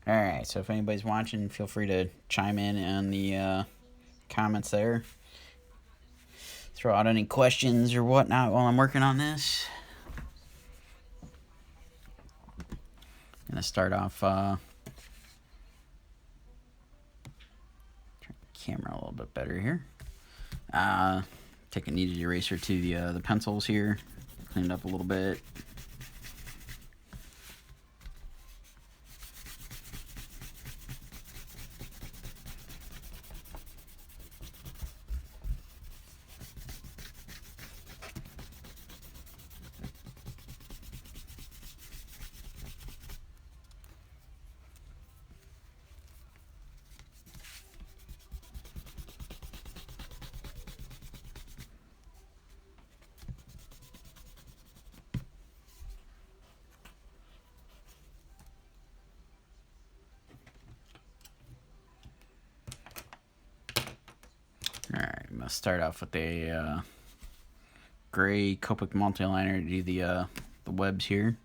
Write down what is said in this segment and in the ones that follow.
All right, so if anybody's watching, feel free to chime in the comments there. Throw out any questions or whatnot while I'm working on this. I'm gonna start off turn the camera a little bit better here. Take a kneaded eraser to the pencils here, clean it up a little bit. Alright, I'm going to start off with a gray Copic multiliner to do the webs here.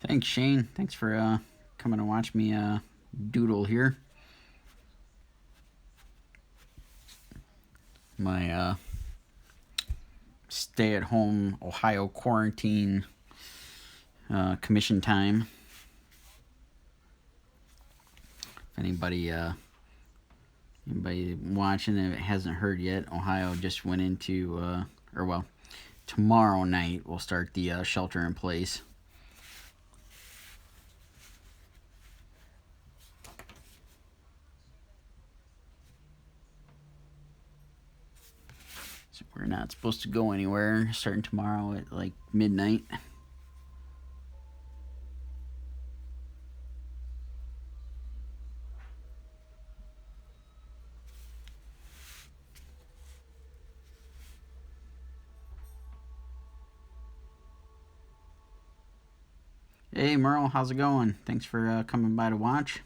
Thanks, Shane. Thanks for coming to watch me doodle here. My stay-at-home Ohio quarantine commission time. If anybody watching that hasn't heard yet, Ohio just went into tomorrow night we'll start the shelter in place. So we're not supposed to go anywhere starting tomorrow at like midnight. Hey Merle, how's it going? Thanks for coming by to watch.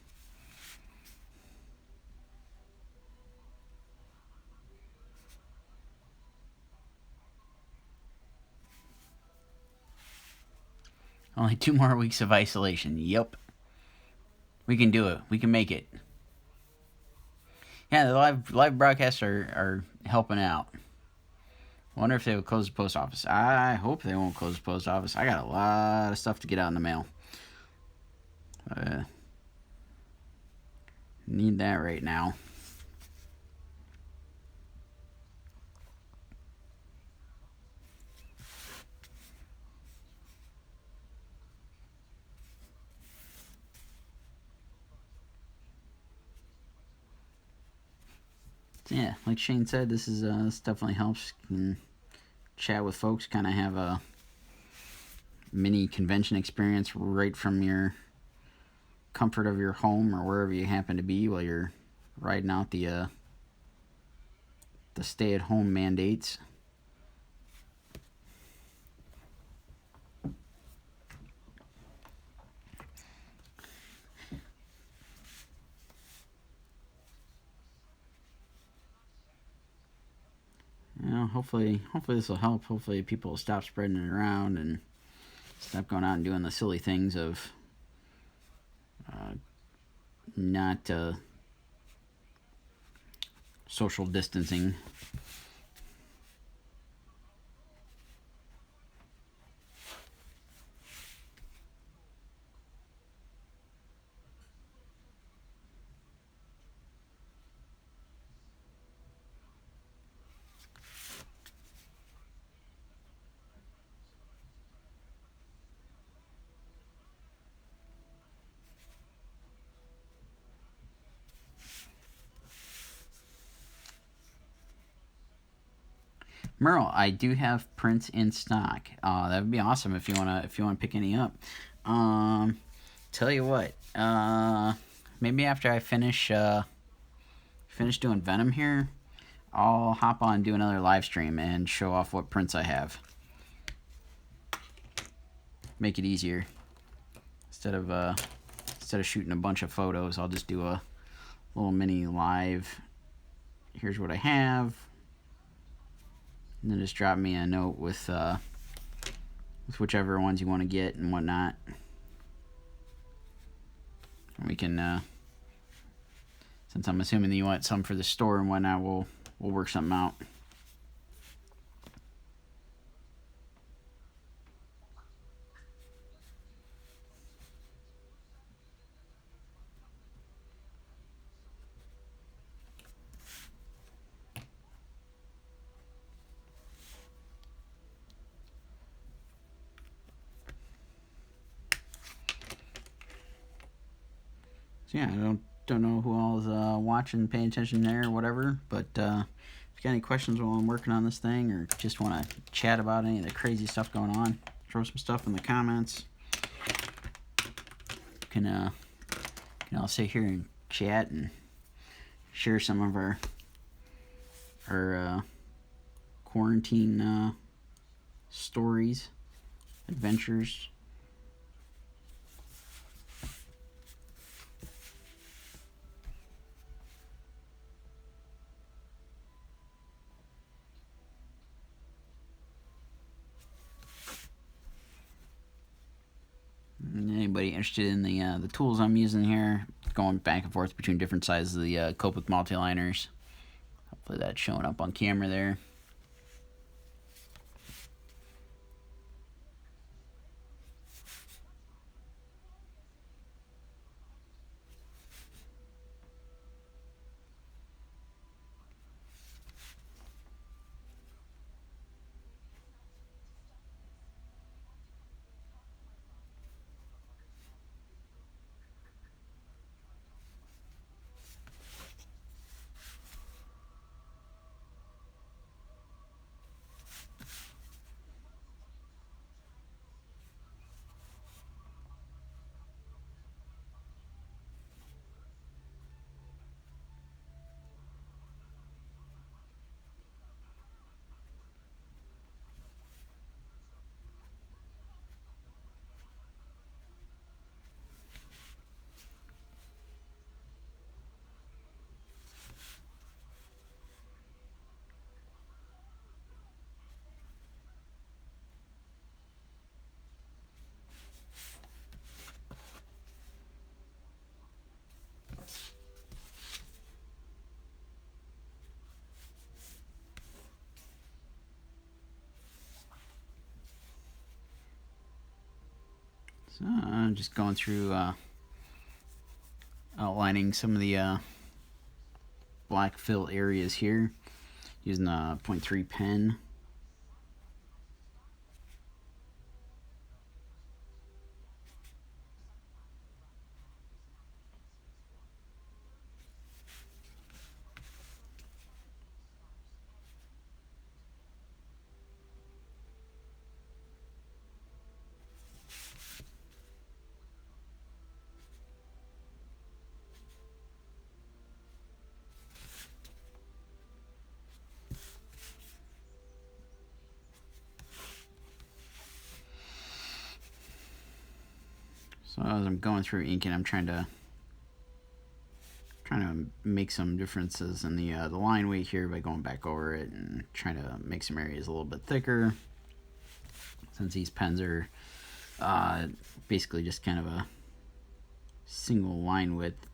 Only 2 more weeks of isolation. Yep. We can do it. We can make it. Yeah, the live broadcasts are helping out. Wonder if they would close the post office. I hope they won't close the post office. I got a lot of stuff to get out in the mail. Need that right now. Yeah, like Shane said, this definitely helps. You can chat with folks, kind of have a mini convention experience right from your comfort of your home or wherever you happen to be while you're riding out the stay-at-home mandates. You know, hopefully this will help. Hopefully people will stop spreading it around and stop going out and doing the silly things of not social distancing. Merle, I do have prints in stock. That would be awesome if you wanna pick any up. Um, Tell you what. Maybe after I finish doing Venom here, I'll hop on and do another live stream and show off what prints I have. Make it easier. Instead of shooting a bunch of photos, I'll just do a little mini live. Here's what I have, and then just drop me a note with whichever ones you want to get and whatnot. And we can, since I'm assuming that you want some for the store and whatnot, we'll work something out. So yeah, I don't know who all is watching, paying attention there, or whatever. But if you got any questions while I'm working on this thing, or just want to chat about any of the crazy stuff going on, throw some stuff in the comments. Can all sit here and chat and share some of our quarantine stories, adventures. Anybody interested in the tools I'm using here, going back and forth between different sizes of the Copic multi-liners. Hopefully that's showing up on camera there. So I'm just going through outlining some of the black fill areas here using a 0.3 pen. So as I'm going through inking, I'm trying to make some differences in the line weight here by going back over it and trying to make some areas a little bit thicker, since these pens are basically just kind of a single line width.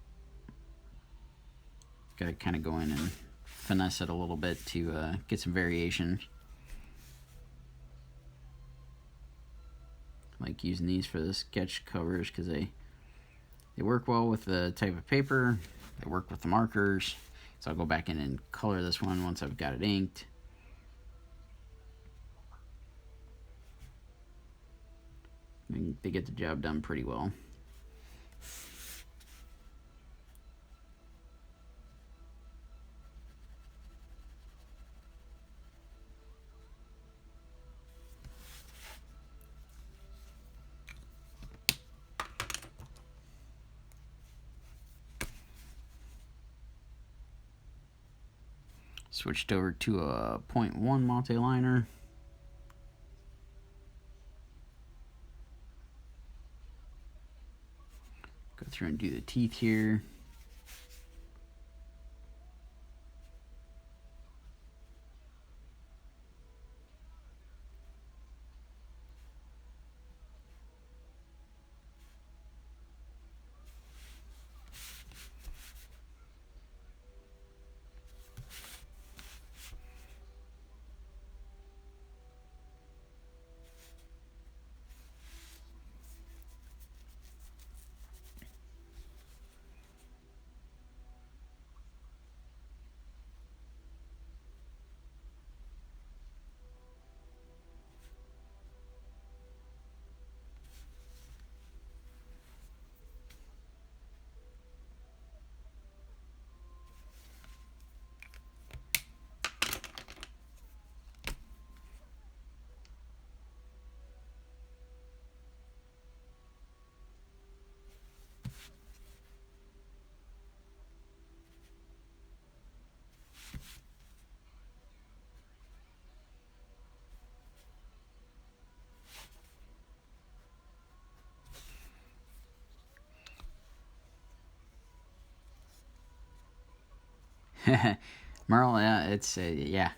Got to kind of go in and finesse it a little bit to get some variation. Like using these for the sketch covers because they work well with the type of paper. They work with the markers. So I'll go back in and color this one once I've got it inked. And they get the job done pretty well. Switched over to a 0.1 multi-liner. Go through and do the teeth here. Merle, it's yeah.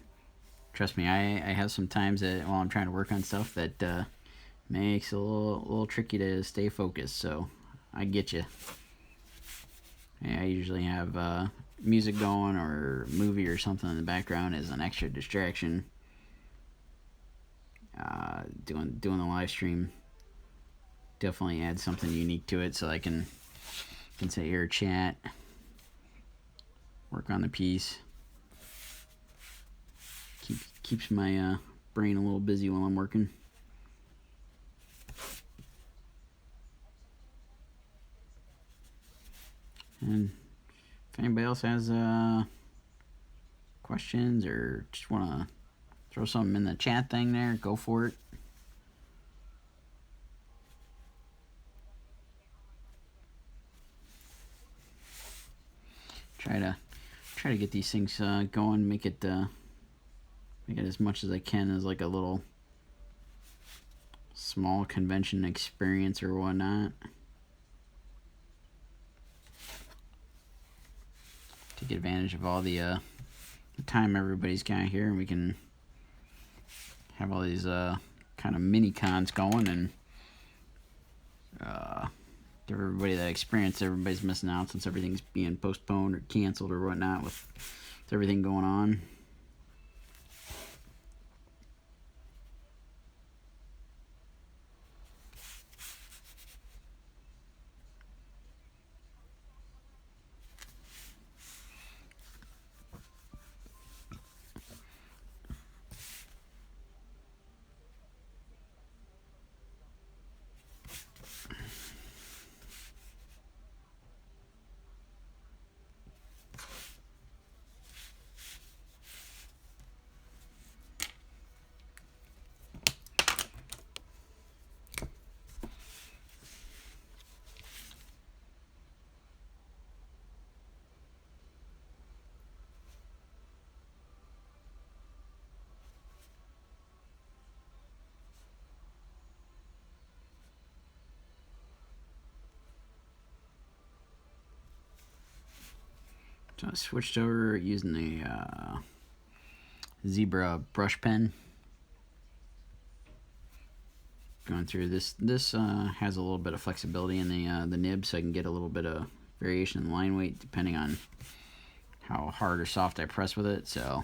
Trust me, I have some times that while I'm trying to work on stuff that makes it a little tricky to stay focused. So I get you. Yeah, I usually have music going or a movie or something in the background as an extra distraction. Doing the live stream definitely adds something unique to it, so I can sit here, chat, work on the piece. Keeps my brain a little busy while I'm working. And if anybody else has questions or just want to throw something in the chat thing there, go for it. Try to get these things going, make it as much as I can as like a little small convention experience or whatnot. Take advantage of all the time everybody's got here, and we can have all these kind of mini cons going and give everybody that experience everybody's missing out since everything's being postponed or canceled or whatnot with everything going on. So I switched over using the Zebra brush pen. Going through this has a little bit of flexibility in the nib, so I can get a little bit of variation in line weight depending on how hard or soft I press with it. So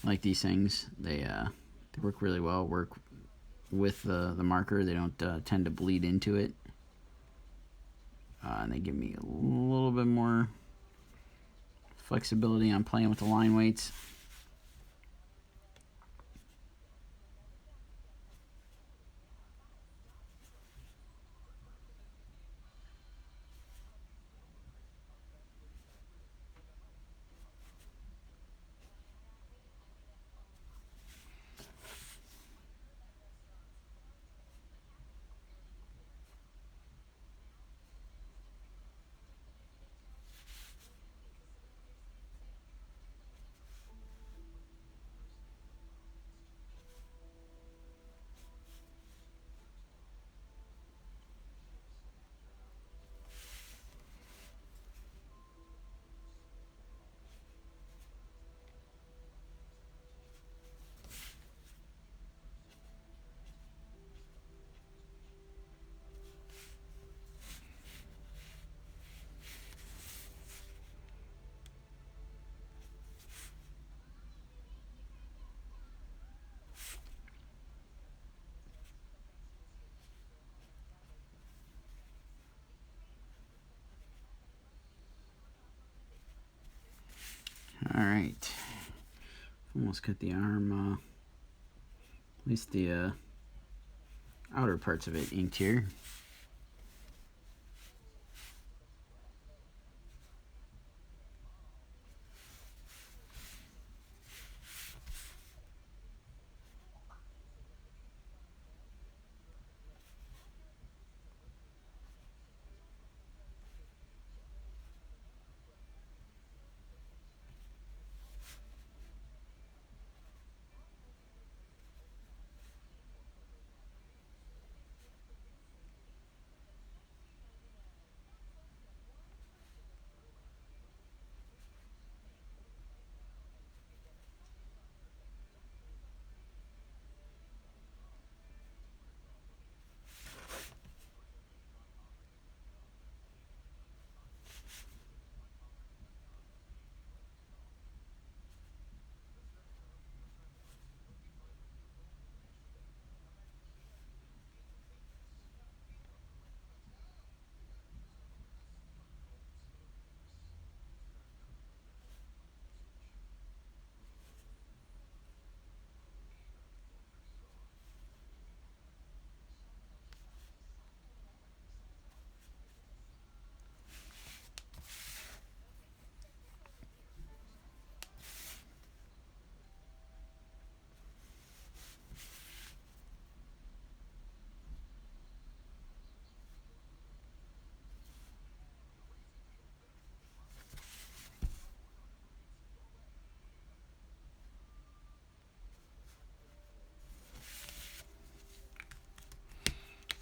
like these things, they work really well. Work with the marker. They don't tend to bleed into it, and they give me a little bit more flexibility on playing with the line weights. Alright. Almost got the arm, at least the outer parts of it inked here.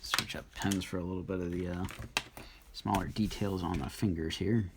Switch up pens for a little bit of the smaller details on the fingers here.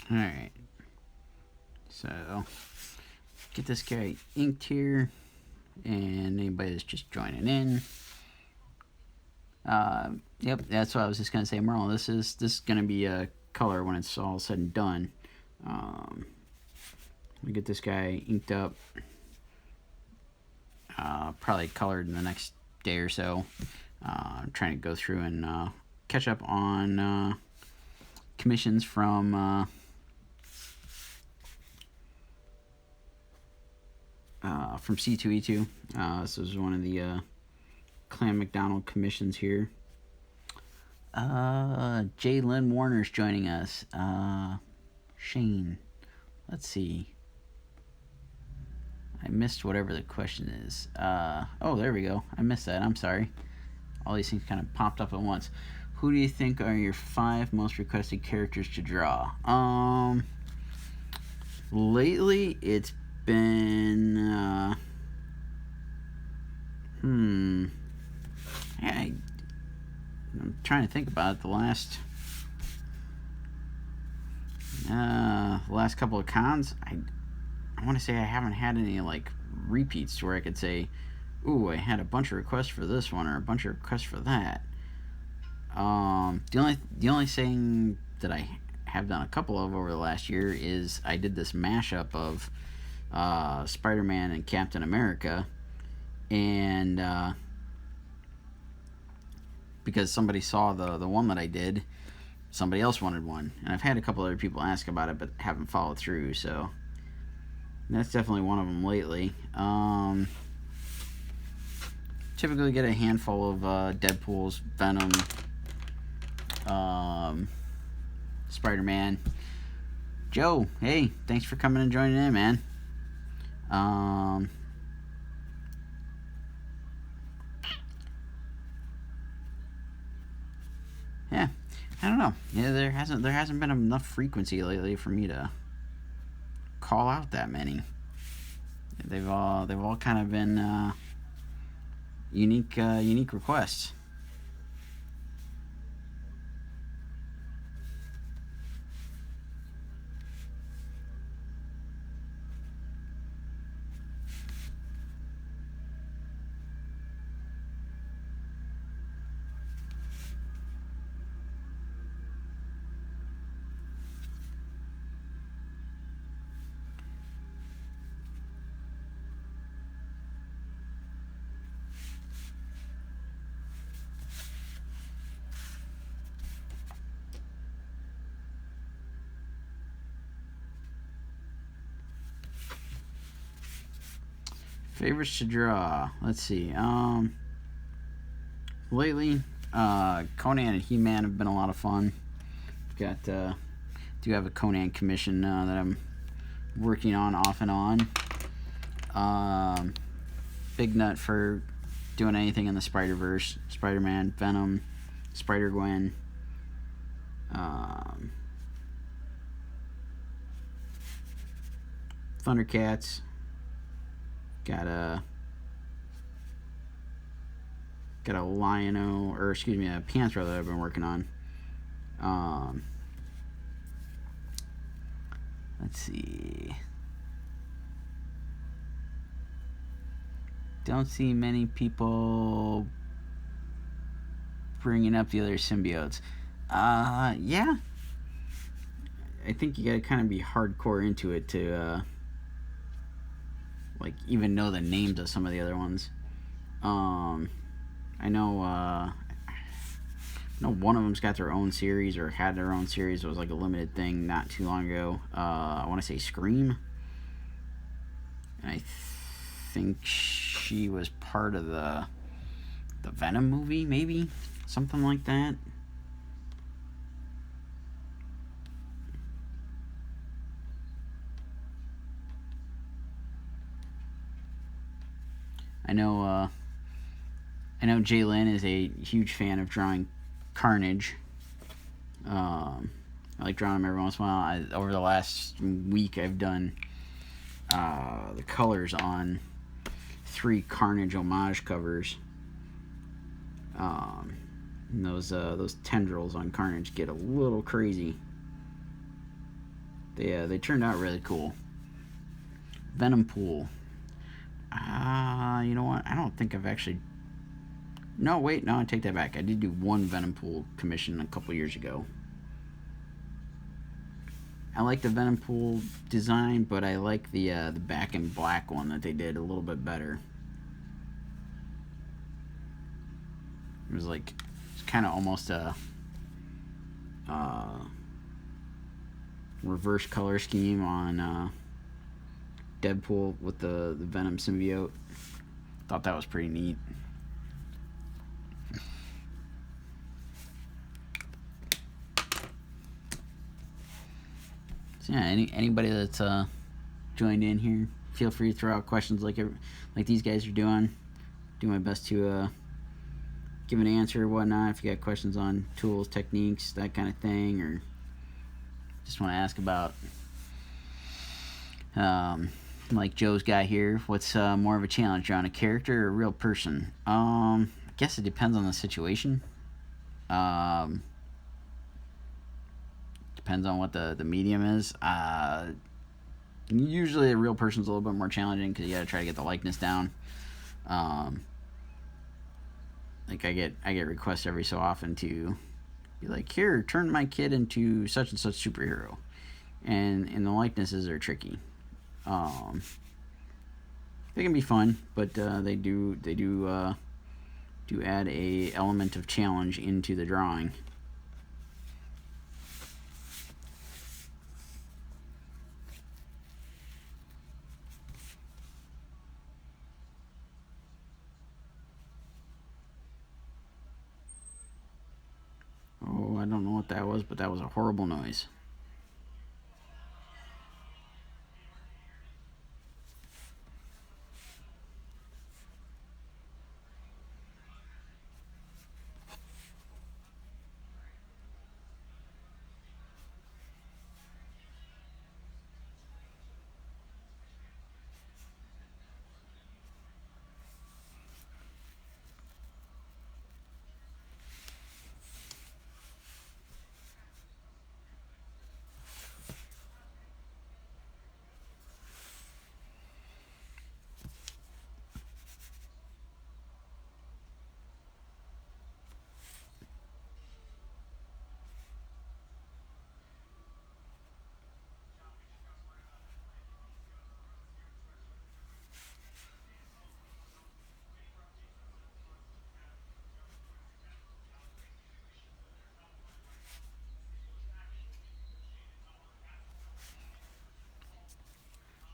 Alright, so get this guy inked here, and anybody that's just joining in, yep, that's what I was just going to say, Merle, this is going to be a color when it's all said and done. We get this guy inked up, probably colored in the next day or so. I'm trying to go through and catch up on commissions from C2E2. This is one of the Clan McDonald commissions here. J. Lynn Warner's joining us. Shane. Let's see. I missed whatever the question is. Oh, there we go. I missed that. I'm sorry. All these things kind of popped up at once. Who do you think are your 5 most requested characters to draw? Lately, it's been I'm trying to think about it. The last couple of cons, I want to say I haven't had any like repeats to where I could say, ooh, I had a bunch of requests for this one or a bunch of requests for that. The only thing that I have done a couple of over the last year is I did this mashup of Spider-Man and Captain America, and because somebody saw the one that I did, somebody else wanted one, and I've had a couple other people ask about it but haven't followed through, so that's definitely one of them lately. Typically get a handful of Deadpool's, Venom, Spider-Man. Joe, hey, thanks for coming and joining in, man. Yeah, I I don't know. Yeah, there hasn't been enough frequency lately for me to call out that many. They've all kind of been unique requests. Favorites to draw. Let's see. Lately, Conan and He-Man have been a lot of fun. Got do have a Conan commission that I'm working on off and on. Big nut for doing anything in the Spider-Verse. Spider-Man, Venom, Spider-Gwen. Thundercats. Got a Lion-O, or excuse me, a Panthro that I've been working on. Let's see. Don't see many people bringing up the other symbiotes. Yeah. I think you gotta kind of be hardcore into it to, like, even know the names of some of the other ones. I know one of them's got their own series, or had their own series. It was like a limited thing not too long ago. I want to say Scream. And I think she was part of the Venom movie, maybe? Something like that. I know Jalen is a huge fan of drawing Carnage. I like drawing him every once in a while. Over the last week, I've done the colors on 3 Carnage homage covers. And those tendrils on Carnage get a little crazy. They turned out really cool. Venom Pool. You know what? I don't think I've actually... No, wait, no, I take that back. I did do one Venom Pool commission a couple years ago. I like the Venom Pool design, but I like the back in black one that they did a little bit better. It was like, it's kind of almost a reverse color scheme on Deadpool with the Venom symbiote. Thought that was pretty neat. So yeah, anybody that's joined in here, feel free to throw out questions like these guys are doing. Do my best to give an answer or whatnot. If you got questions on tools, techniques, that kind of thing, or just want to ask about, like Joe's guy here, what's more of a challenge, drawing a character or a real person? I guess it depends on the situation. Depends on what the medium is. Usually a real person's a little bit more challenging because you got to try to get the likeness down. Like I get requests every so often to be like, here, turn my kid into such and such superhero, and the likenesses are tricky. They can be fun, but they do add a element of challenge into the drawing. Oh, I don't know what that was, but that was a horrible noise.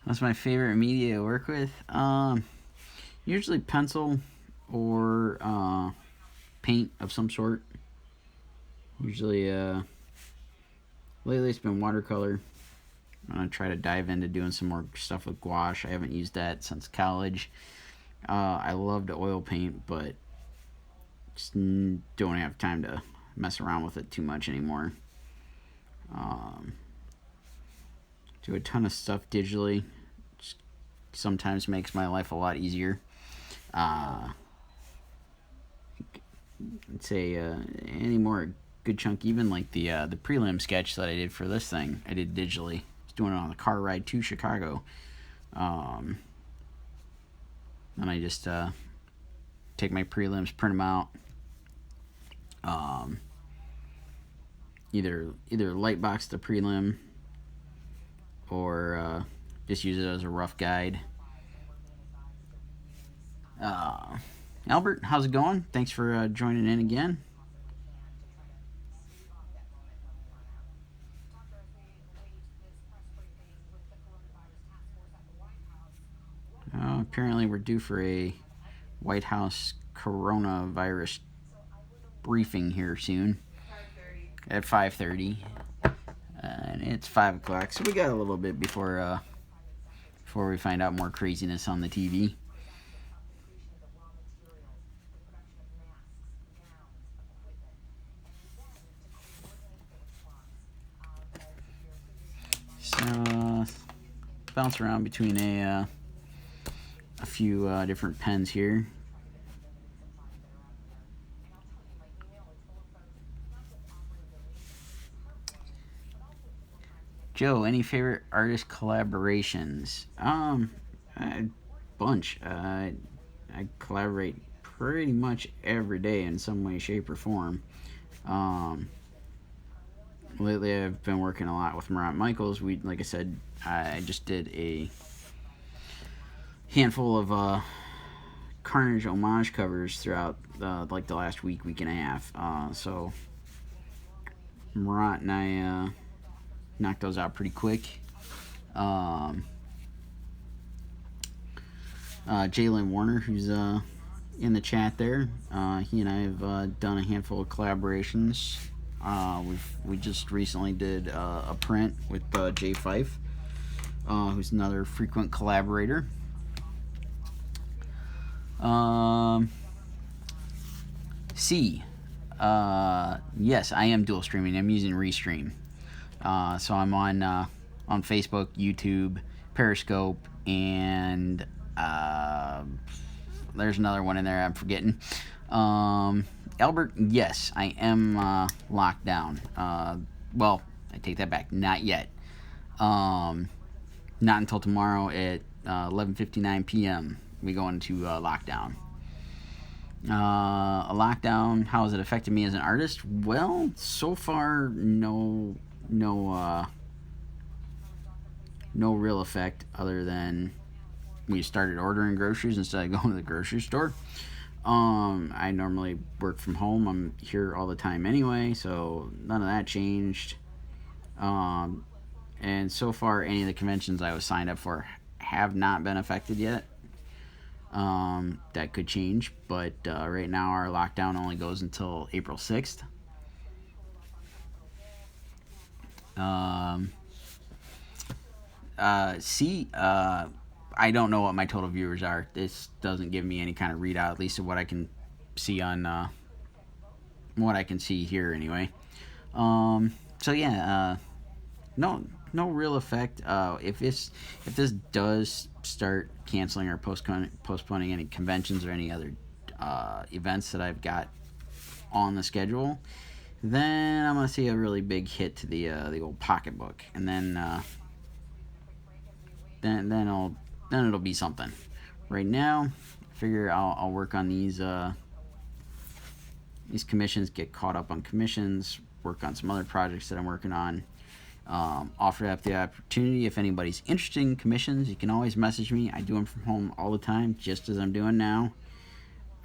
What's my favorite media to work with? Usually pencil or paint of some sort. Usually, lately it's been watercolor. I'm gonna try to dive into doing some more stuff with gouache. I haven't used that since college. I love to oil paint, but just don't have time to mess around with it too much anymore. Do a ton of stuff digitally. Just sometimes makes my life a lot easier. I'd say any more good chunk, even like the prelim sketch that I did for this thing, I did digitally. I was doing it on the car ride to Chicago. And I just take my prelims, print them out. Either light box the prelim or just use it as a rough guide. Albert, how's it going? Thanks for joining in again. Apparently, we're due for a White House coronavirus briefing here soon at 5:30, and it's 5 o'clock, so we got a little bit before we find out more craziness on the TV. So bounce around between a few different pens here. Joe, any favorite artist collaborations? A bunch. I collaborate pretty much every day in some way, shape, or form. Lately, I've been working a lot with Morant Michaels. Like I said, I just did a handful of Carnage homage covers throughout like the last week and a half. So Morant and I knocked those out pretty quick. Jalen Warner, who's in the chat there, he and I have done a handful of collaborations. We just recently did a print with Jay Fife, who's another frequent collaborator. Yes, I am dual streaming. I'm using Restream. So I'm on Facebook, YouTube, Periscope, and there's another one in there I'm forgetting. Albert, yes, I am locked down. Well, I take that back. Not yet. Not until tomorrow at 11:59 p.m. we go into lockdown. A lockdown, how has it affected me as an artist? Well, so far, no real effect other than we started ordering groceries instead of going to the grocery store. I normally work from home. I'm here all the time anyway, so none of that changed. And so far, any of the conventions I was signed up for have not been affected yet. That could change, but right now our lockdown only goes until April 6th. I don't know what my total viewers are. This doesn't give me any kind of readout, at least of what I can see on what I can see here anyway. So yeah, no real effect. If this does start canceling or postponing any conventions or any other events that I've got on the schedule, then I'm gonna see a really big hit to the old pocketbook, and then it'll be something. Right now, I figure I'll work on these commissions, get caught up on commissions, work on some other projects that I'm working on. Offer up the opportunity. If anybody's interested in commissions, you can always message me. I do them from home all the time, just as I'm doing now.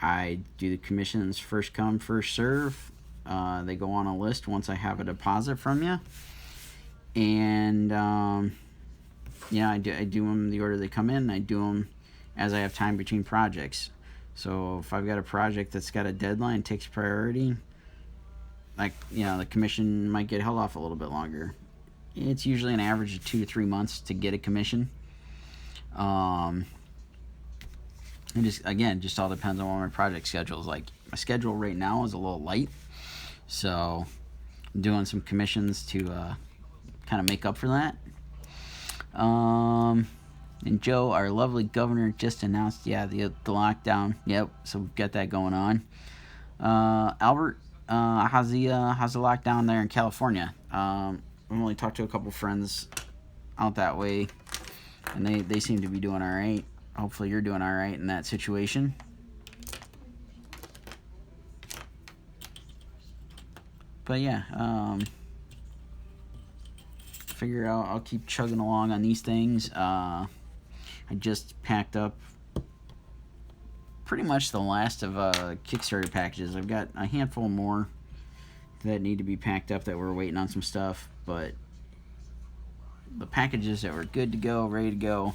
I do the commissions first come, first serve. They go on a list once I have a deposit from you. And Yeah, I do them the order they come in. I do them as I have time between projects. So if I've got a project that's got a deadline, takes priority, like, the commission might get held off a little bit longer. It's usually an average of 2 to 3 months to get a commission. Um, and just all depends on what my project schedule is like. My schedule right now is a little light, so I'm doing some commissions to kind of make up for that. And Joe, our lovely governor, just announced, the lockdown. Yep, so we've got that going on. Albert, how's the lockdown there in California? I've only talked to a couple friends out that way, and they seem to be doing all right. Hopefully, you're doing all right in that situation. But yeah, figure out. I'll keep chugging along on these things. I just packed up pretty much the last of Kickstarter packages. I've got a handful more that need to be packed up that we're waiting on some stuff, but the packages that were good to go, ready to go,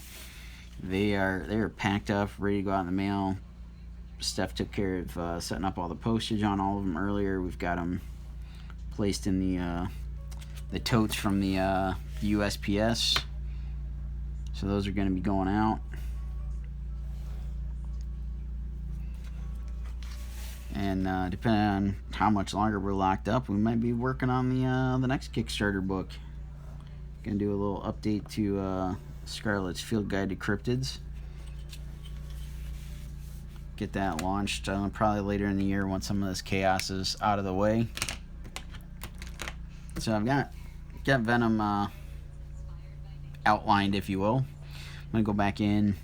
they are packed up, ready to go out in the mail. Steph took care of setting up all the postage on all of them earlier. We've got them placed in the totes from the USPS, so those are going to be going out. And depending on how much longer we're locked up, we might be working on the next Kickstarter book. Gonna do a little update to Scarlet's Field Guide to Cryptids. Get that launched probably later in the year once some of this chaos is out of the way. So I've got Venom outlined, if you will. I'm gonna go back in,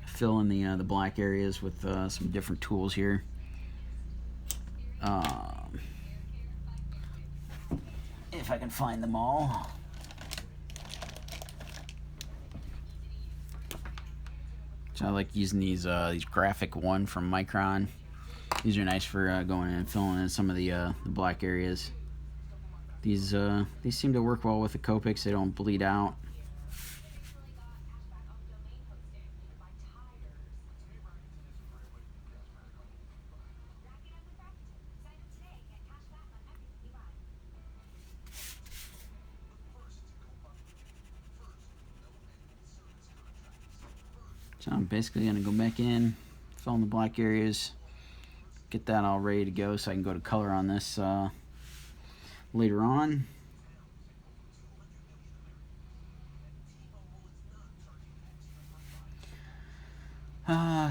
fill in the black areas with some different tools here. If I can find them all. So I like using these Graphic One from Micron. These are nice for going in and filling in some of the black areas. These seem to work well with the Copics. They don't bleed out. So I'm basically going to go back in, fill in the black areas, get that all ready to go so I can go to color on this later on.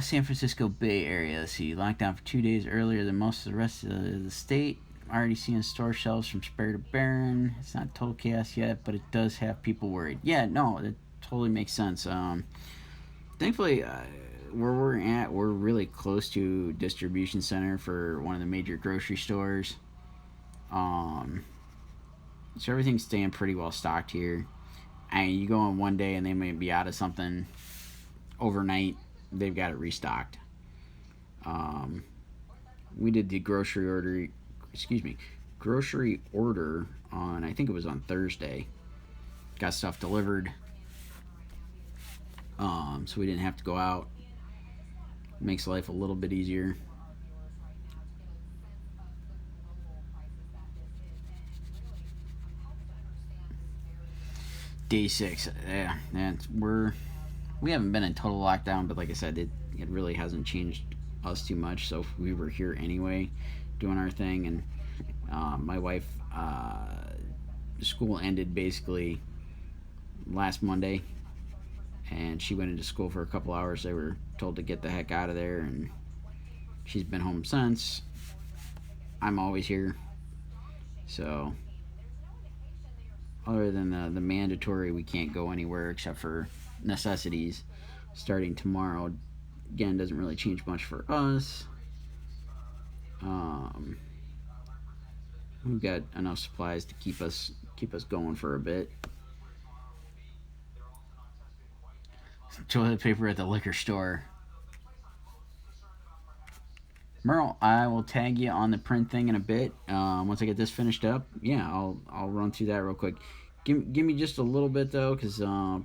San Francisco Bay Area. Let's see, locked down for 2 days earlier than most of the rest of the state. Already seeing store shelves from spare to barren. It's not total chaos yet, but it does have people worried. Yeah, no, it totally makes sense. Thankfully, where we're at, we're really close to distribution center for one of the major grocery stores. So everything's staying pretty well stocked here. And you go on one day and they may be out of something overnight. They've got it restocked. We did the grocery order on, I think it was on Thursday. Got stuff delivered. So we didn't have to go out. Makes life a little bit easier. Day 6. Yeah, we haven't been in total lockdown, but like I said, it really hasn't changed us too much. So we were here anyway, doing our thing, and my wife, school ended basically last Monday, and she went into school for a couple hours. They were told to get the heck out of there, and she's been home since. I'm always here, so other than the mandatory, we can't go anywhere except for necessities. Starting tomorrow, again, doesn't really change much for us. We've got enough supplies to keep us going for a bit. Toilet paper at the liquor store. Merle, I will tag you on the print thing in a bit. Once I get this finished up, yeah, I'll run through that real quick. Give me just a little bit though, because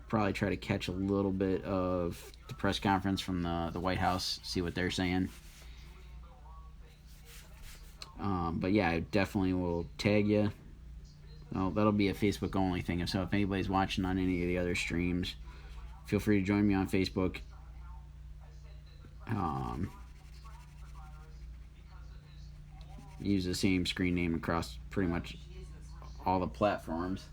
probably try to catch a little bit of the press conference from the White House, see what they're saying. But yeah, I definitely will tag you. Well, that'll be a Facebook only thing. So if anybody's watching on any of the other streams, feel free to join me on Facebook. Um, use the same screen name across pretty much all the platforms.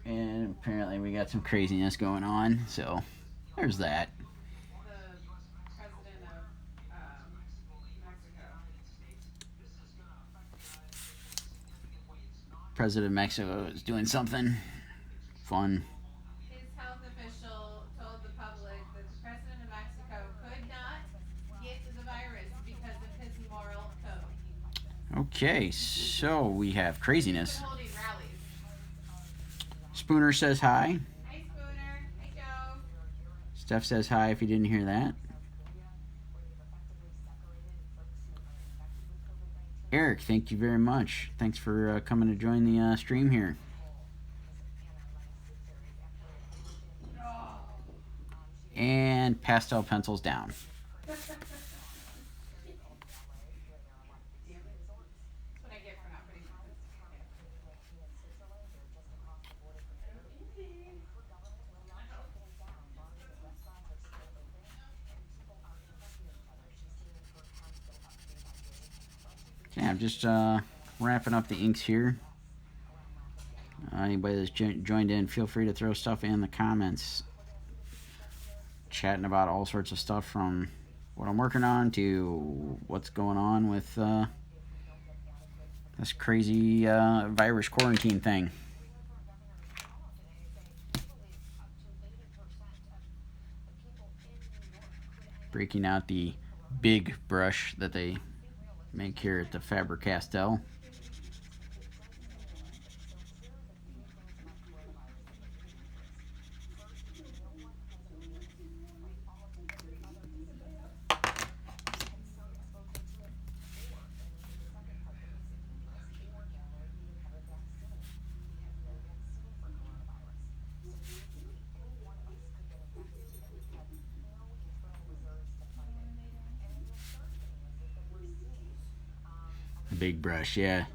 And apparently we got some craziness going on, so there's that. President of Mexico is doing something fun. His health official told the public that the president of Mexico could not get the virus because of his moral code. Okay, so we have craziness. Been holding rallies. Spooner says hi. Hi, Spooner. Hi, Joe. Steph says hi if you didn't hear that. Eric, thank you very much. Thanks for coming to join the stream here. And pastel pencils down. That's what I get for not putting my Okay, I'm just wrapping up the inks here. Anybody that's joined in, feel free to throw stuff in the comments. Chatting about all sorts of stuff from what I'm working on to what's going on with this crazy virus quarantine thing. Breaking out the big brush that they make here at the Faber-Castell. A big brush, yeah.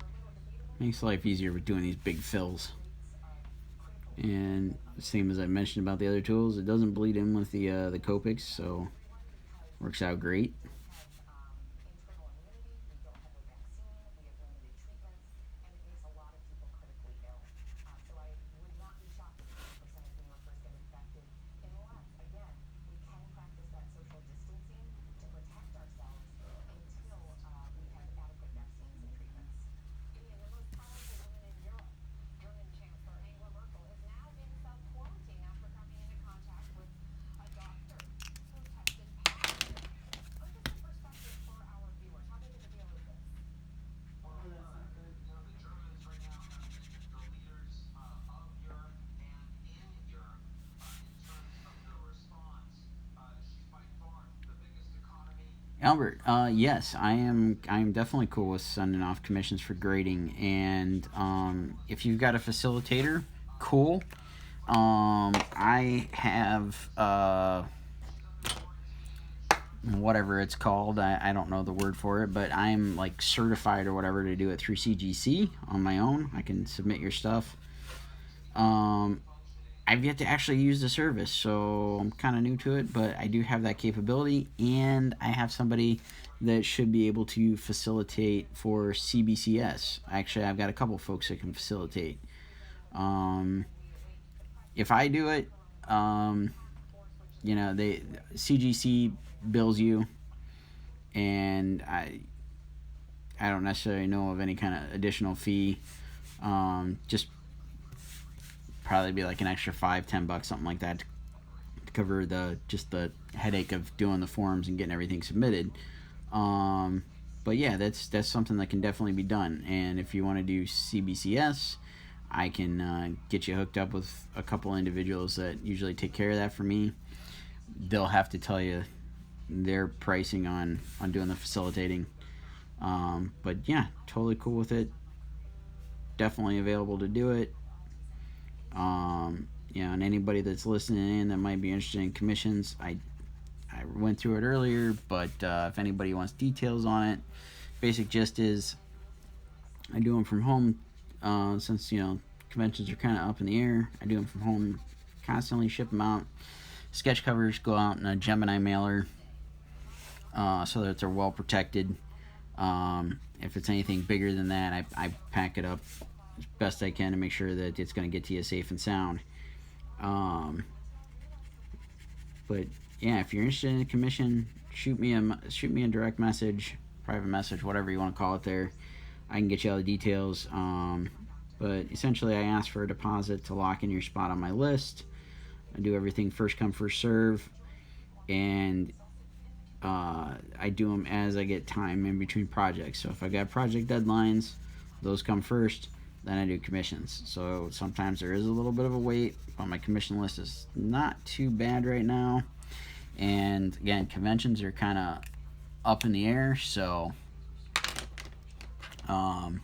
Makes life easier with doing these big fills. And same as I mentioned about the other tools, it doesn't bleed in with the Copics, so works out great. Albert, yes, I am. Definitely cool with sending off commissions for grading, and if you've got a facilitator, cool. I have whatever it's called. I don't know the word for it, but I'm like certified or whatever to do it through CGC on my own. I can submit your stuff. I've yet to actually use the service, so I'm kind of new to it, but I do have that capability, and I have somebody that should be able to facilitate for CBCS. Actually, I've got a couple folks that can facilitate. If I do it, they CGC bills you, and I don't necessarily know of any kind of additional fee. Just probably be like an extra $5-10, something like that, to cover the headache of doing the forms and getting everything submitted. But yeah, that's something that can definitely be done. And if you want to do CBCS, I can get you hooked up with a couple individuals that usually take care of that for me. They'll have to tell you their pricing on doing the facilitating. But yeah, totally cool with it. Definitely available to do it. And anybody that's listening in that might be interested in commissions, I went through it earlier, but if anybody wants details on it, basic gist is I do them from home since conventions are kind of up in the air. I do them from home, constantly ship them out. Sketch covers go out in a Gemini mailer so that they're well protected. If it's anything bigger than that, I pack it up as best I can to make sure that it's going to get to you safe and sound. Um, but yeah, if you're interested in a commission, shoot me a direct message, private message, whatever you want to call it. There, I can get you all the details. But essentially, I ask for a deposit to lock in your spot on my list. I do everything first come first serve, and I do them as I get time in between projects. So if I got project deadlines, those come first. Then I do commissions. So sometimes there is a little bit of a wait, but my commission list is not too bad right now. And again, conventions are kind of up in the air. So, um,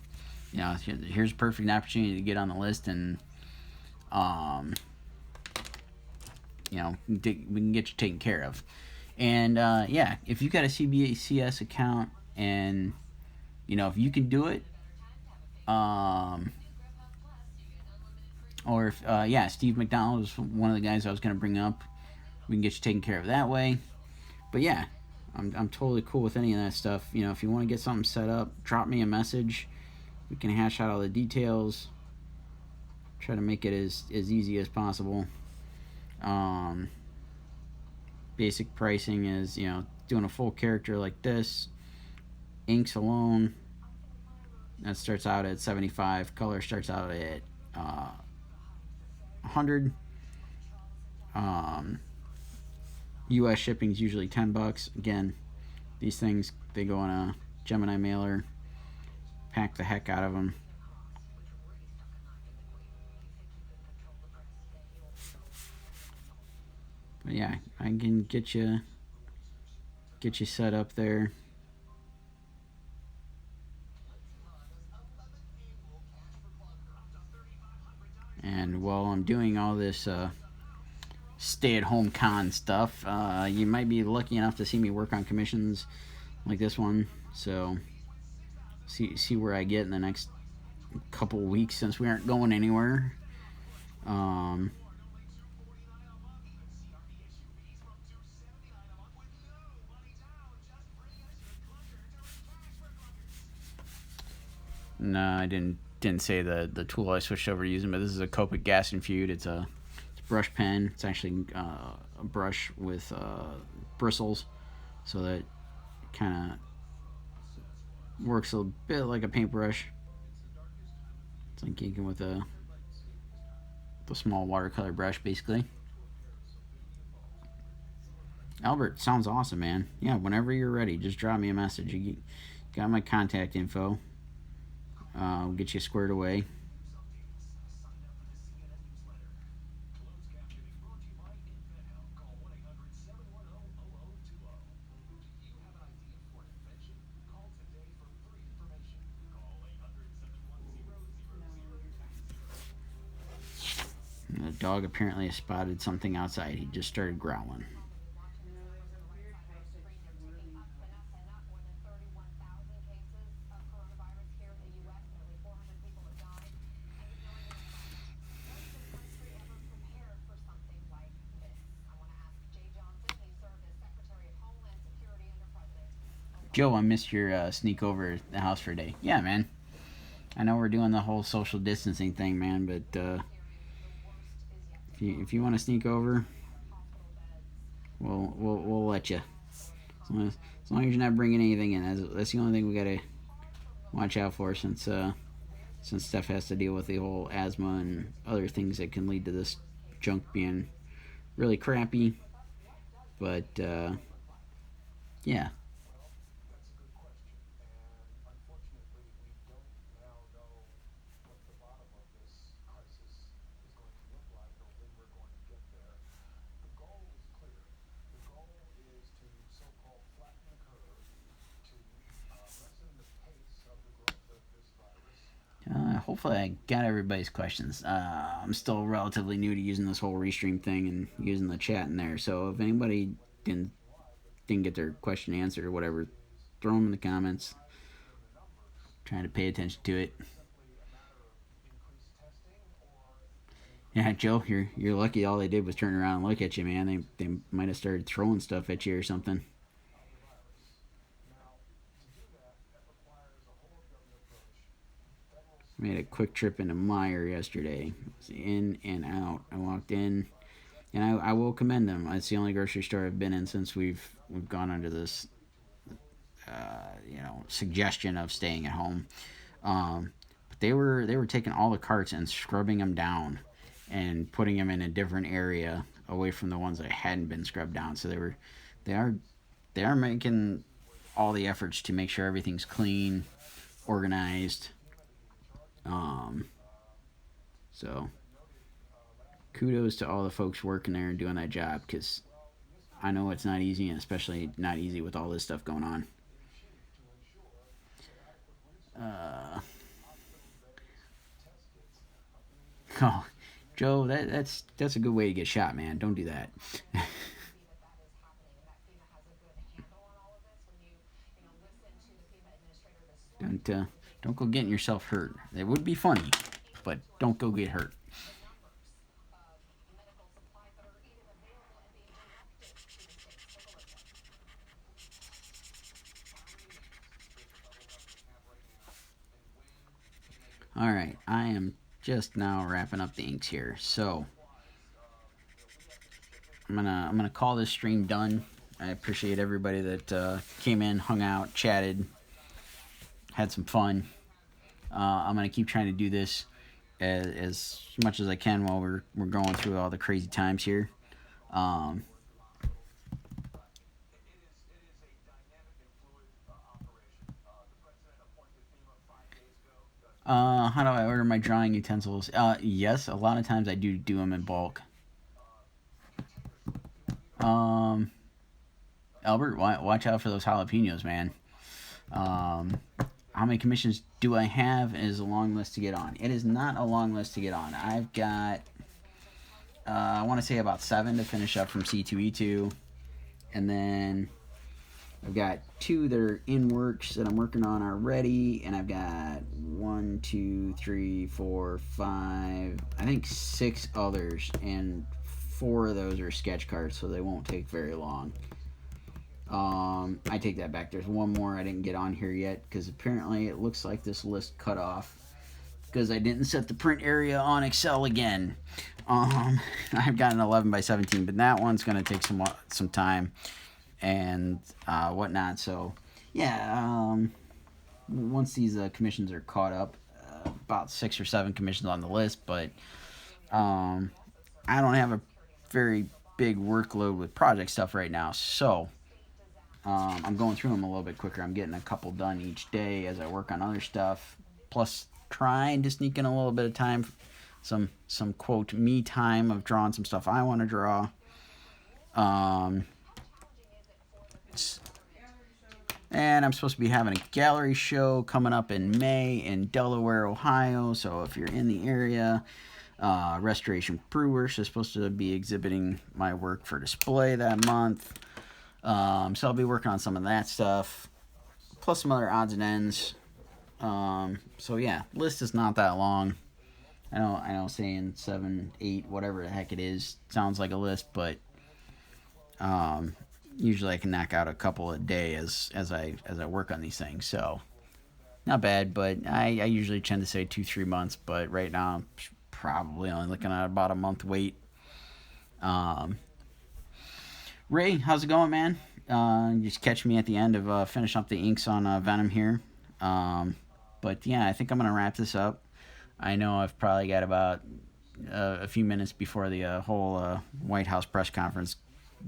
here's a perfect opportunity to get on the list and, um, we can get you taken care of. And yeah, if you got a CBCS account and if you can do it, um, or if yeah, Steve McDonald is one of the guys I was going to bring up. We can get you taken care of that way. But yeah, I'm totally cool with any of that stuff. If you want to get something set up, drop me a message. We can hash out all the details. Try to make it as easy as possible. Um, Basic pricing is doing a full character like this. Inks alone, that starts out at 75. Color starts out at 100. Um, U.S. shipping is usually $10. Again, these things they go in a Gemini mailer. Pack the heck out of them. But yeah, I can get you set up there. And while I'm doing all this stay-at-home con stuff, you might be lucky enough to see me work on commissions like this one. So see where I get in the next couple weeks since we aren't going anywhere. Um, no, I didn't say the tool I switched over to using, but this is a Copic gas infused. It's a brush pen. It's actually a brush with bristles, so that kind of works a bit like a paintbrush. It's like inking with the small watercolor brush, basically. Albert, sounds awesome, man. Yeah, whenever you're ready, just drop me a message. You got my contact info. We'll get you squared away. The dog apparently has spotted something outside. He just started growling. Joe, I missed your sneak over the house for a day. Yeah, man. I know we're doing the whole social distancing thing, man, but if you want to sneak over, we'll let you. As long as you're not bringing anything in, that's the only thing we gotta watch out for since Steph has to deal with the whole asthma and other things that can lead to this junk being really crappy. But yeah. hopefully I got everybody's questions. I'm still relatively new to using this whole restream thing and using the chat in there. So if anybody didn't didn't get their question answered or whatever, throw them in the comments. Trying to pay attention to it. Yeah, Joe, you're lucky. All they did was turn around and look at you, man. They might have started throwing stuff at you or something. Made a quick trip into Meyer yesterday. In and out. I walked in, and I will commend them. It's the only grocery store I've been in since we've gone under this, suggestion of staying at home. But they were taking all the carts and scrubbing them down, and putting them in a different area away from the ones that hadn't been scrubbed down. So they are they are making all the efforts to make sure everything's clean, organized. Um, so kudos to all the folks working there and doing that job, because I know it's not easy, and especially not easy with all this stuff going on. Uh, oh, Joe, that's a good way to get shot, man. Don't do that. don't don't go getting yourself hurt. It would be funny, but don't go get hurt. All right, I am just now wrapping up the inks here, so I'm gonna call this stream done. I appreciate everybody that came in, hung out, chatted, had some fun. I'm gonna keep trying to do this as much as I can while we're going through all the crazy times here. Um, how do I order my drawing utensils? Yes, a lot of times I do them in bulk. Albert, watch out for those jalapenos, man. How many commissions do I have is a long list to get on. It is not a long list to get on. I've got, I want to say about 7 to finish up from C2E2. And then I've got 2 that are in works that I'm working on already. And I've got 1, 2, 3, 4, 5, I think 6 others. And 4 of those are sketch cards, so they won't take very long. I take that back. There's one more I didn't get on here yet, because apparently it looks like this list cut off because I didn't set the print area on Excel again. I've got an 11 by 17, but that one's going to take some time and whatnot. So yeah, once these commissions are caught up, about 6 or 7 commissions on the list, but I don't have a very big workload with project stuff right now, so I'm going through them a little bit quicker. I'm getting a couple done each day as I work on other stuff, plus trying to sneak in a little bit of time, some quote me time of drawing some stuff I want to draw. And I'm supposed to be having a gallery show coming up in May in Delaware, Ohio. So if you're in the area, Restoration Brewers is supposed to be exhibiting my work for display that month. So I'll be working on some of that stuff, plus some other odds and ends. So yeah, list is not that long. I know saying 7, 8, whatever the heck it is, sounds like a list, but usually I can knock out a couple a day as I work on these things. So not bad, but I usually tend to say 2-3 months, but right now I'm probably only looking at about a month wait. Ray, how's it going, man? Just catch me at the end of finishing up the inks on Venom here. But yeah, I think I'm going to wrap this up. I know I've probably got about a few minutes before the whole White House press conference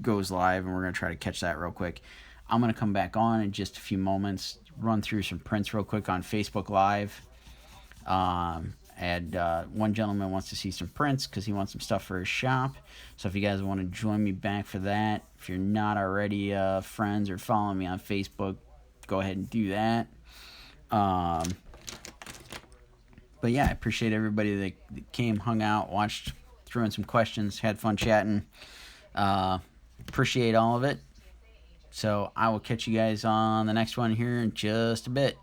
goes live, and we're going to try to catch that real quick. I'm going to come back on in just a few moments, run through some prints real quick on Facebook Live. And one gentleman wants to see some prints because he wants some stuff for his shop. So if you guys want to join me back for that, if you're not already friends or following me on Facebook, go ahead and do that. But But yeah, I appreciate everybody that came, hung out, watched, threw in some questions, had fun chatting. Appreciate all of it. So I will catch you guys on the next one here in just a bit.